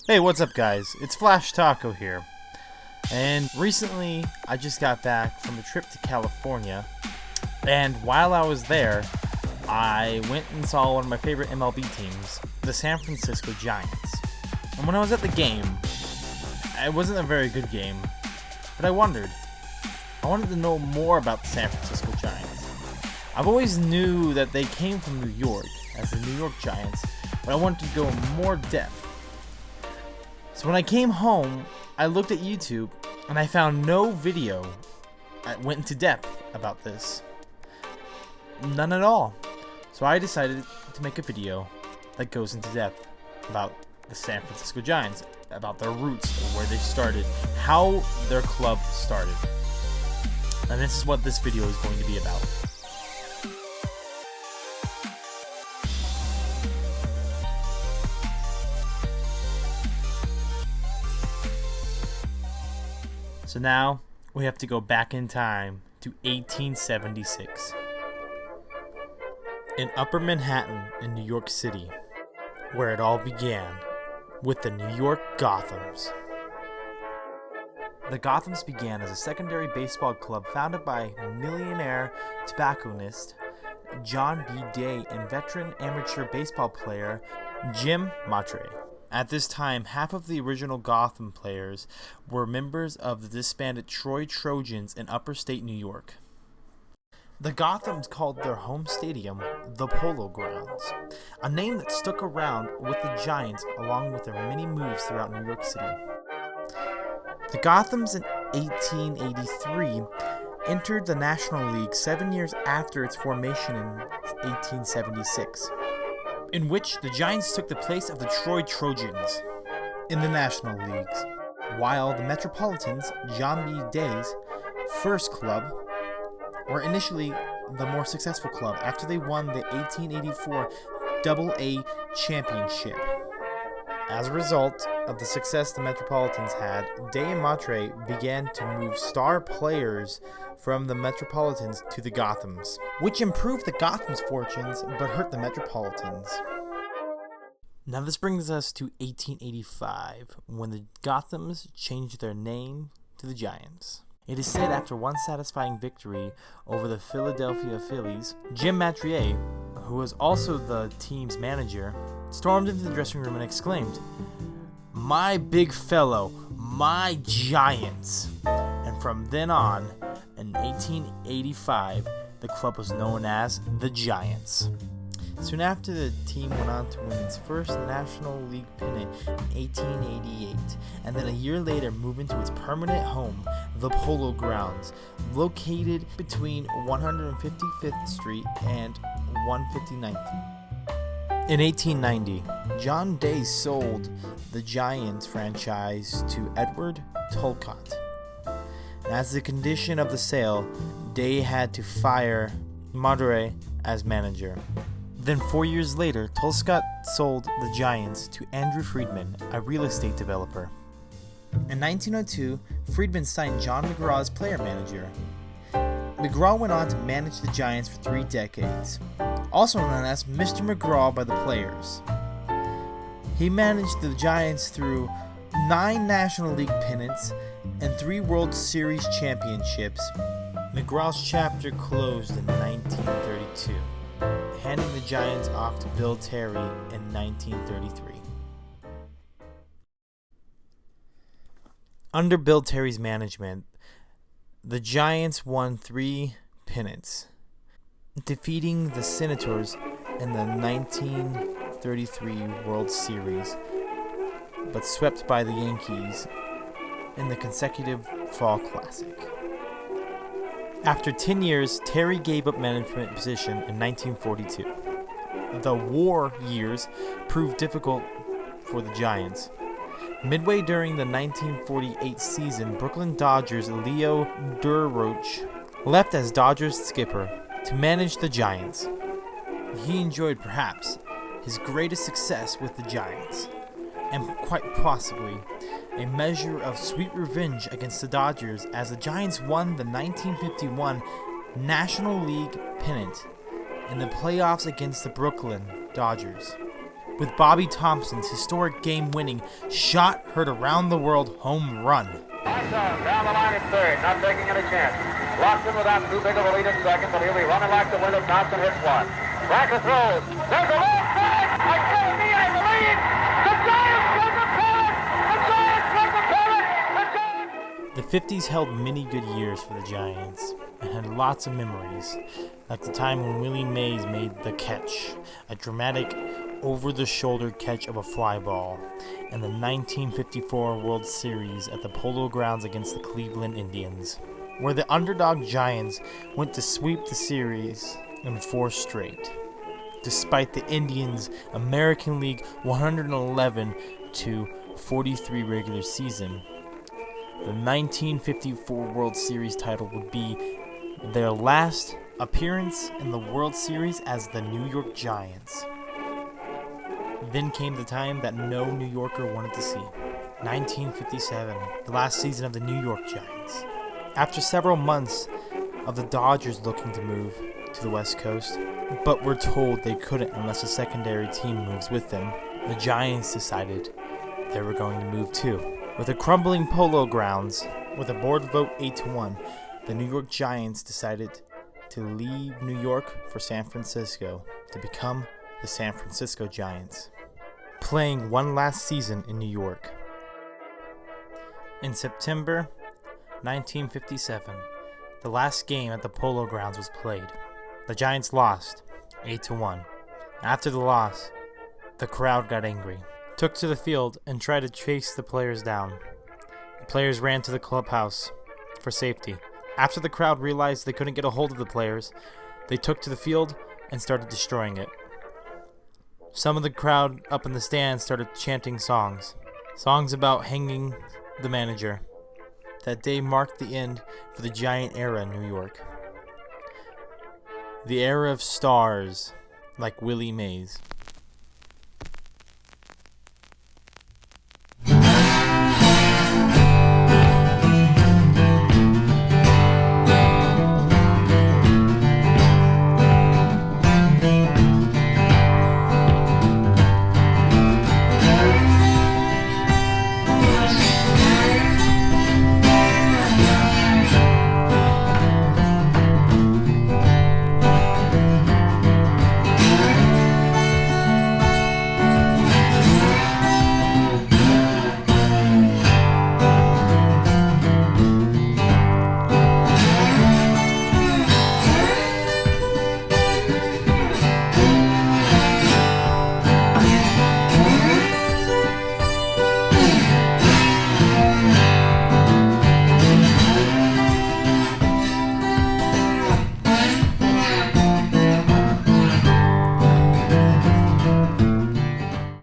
Hey, what's up guys? It's Flash Taco here. And recently, I just got back from a trip to California. And while I was there, I went and saw one of my favorite MLB teams, the San Francisco Giants. And when I was at the game, it wasn't a very good game, but I wanted to know more about the San Francisco Giants. I've always knew that they came from New York as the New York Giants, but I wanted to go in more depth. So when I came home, I looked at YouTube and I found no video that went into depth about this. None at all. So I decided to make a video that goes into depth about the San Francisco Giants, about their roots, where they started, how their club started. And this is what this video is going to be about. So now we have to go back in time to 1876. In Upper Manhattan in New York City, where it all began with the New York Gothams. The Gothams began as a secondary baseball club founded by millionaire tobacconist John B. Day and veteran amateur baseball player Jim Matre. At this time, half of the original Gotham players were members of the disbanded Troy Trojans in Upper State New York. The Gothams called their home stadium the Polo Grounds, a name that stuck around with the Giants along with their many moves throughout New York City. The Gothams in 1883 entered the National League 7 years after its formation in 1876, in which the Giants took the place of the Troy Trojans in the National Leagues, while the Metropolitans, John B. Day's first club, were initially the more successful club after they won the 1884 Double-A championship. As a result of the success the Metropolitans had, Day and Matre began to move star players from the Metropolitans to the Gothams, which improved the Gothams' fortunes but hurt the Metropolitans. Now this brings us to 1885, when the Gothams changed their name to the Giants. It is said after one satisfying victory over the Philadelphia Phillies, Jim Matre, who was also the team's manager, stormed into the dressing room and exclaimed, "My big fellow, my Giants!" And from then on, in 1885, the club was known as the Giants. Soon after, the team went on to win its first National League pennant in 1888, and then a year later moved into its permanent home, the Polo Grounds, located between 155th Street and 159th. In 1890, John Day sold the Giants franchise to Edward Tulcott. And as a condition of the sale, Day had to fire Matre as manager. Then 4 years later, Tulcott sold the Giants to Andrew Friedman, a real estate developer. In 1902, Friedman signed John McGraw as player manager. McGraw went on to manage the Giants for 3 decades, also known as Mr. McGraw by the players. He managed the Giants through 9 National League pennants and 3 World Series championships. McGraw's chapter closed in 1932, handing the Giants off to Bill Terry in 1933. Under Bill Terry's management, the Giants won 3 pennants, defeating the Senators in the 1933 World Series, but swept by the Yankees in the consecutive Fall Classic. After 10 years, Terry gave up management position in 1942. The war years proved difficult for the Giants. Midway during the 1948 season, Brooklyn Dodgers' Leo Durocher left as Dodgers skipper to manage the Giants. He enjoyed perhaps his greatest success with the Giants, and quite possibly a measure of sweet revenge against the Dodgers as the Giants won the 1951 National League pennant in the playoffs against the Brooklyn Dodgers. with Bobby Thompson's historic game-winning shot heard around the world home run. Down the line in third, not taking any chance. Locked in without too big of a lead in second, but he'll be running like the wind if Thompson hits one. Bracker throws. There's a left side. I tell me, I believe. The Giants won the pennant. The Giants won the pennant. The Giants. The 50s held many good years for the Giants and had lots of memories, like the time when Willie Mays made the catch, a dramatic over-the-shoulder catch of a fly ball, in the 1954 World Series at the Polo Grounds against the Cleveland Indians, where the underdog Giants went to sweep the series in 4 straight, despite the Indians' American League 111-43 regular season. The 1954 World Series title would be their last appearance in the World Series as the New York Giants. Then came the time that no New Yorker wanted to see. 1957, the last season of the New York Giants. After several months of the Dodgers looking to move to the West Coast, but were told they couldn't unless a secondary team moves with them, the Giants decided they were going to move too. With the crumbling Polo Grounds, with a board vote 8-1, the New York Giants decided to leave New York for San Francisco to become the San Francisco Giants, playing one last season in New York. In September 1957, the last game at the Polo Grounds was played. The Giants lost 8-1. After the loss, the crowd got angry, took to the field, and tried to chase the players down. The players ran to the clubhouse for safety. After the crowd realized they couldn't get a hold of the players, they took to the field and started destroying it. Some of the crowd up in the stands started chanting songs about hanging the manager. That day marked the end for the Giant era in New York. The era of stars like Willie Mays.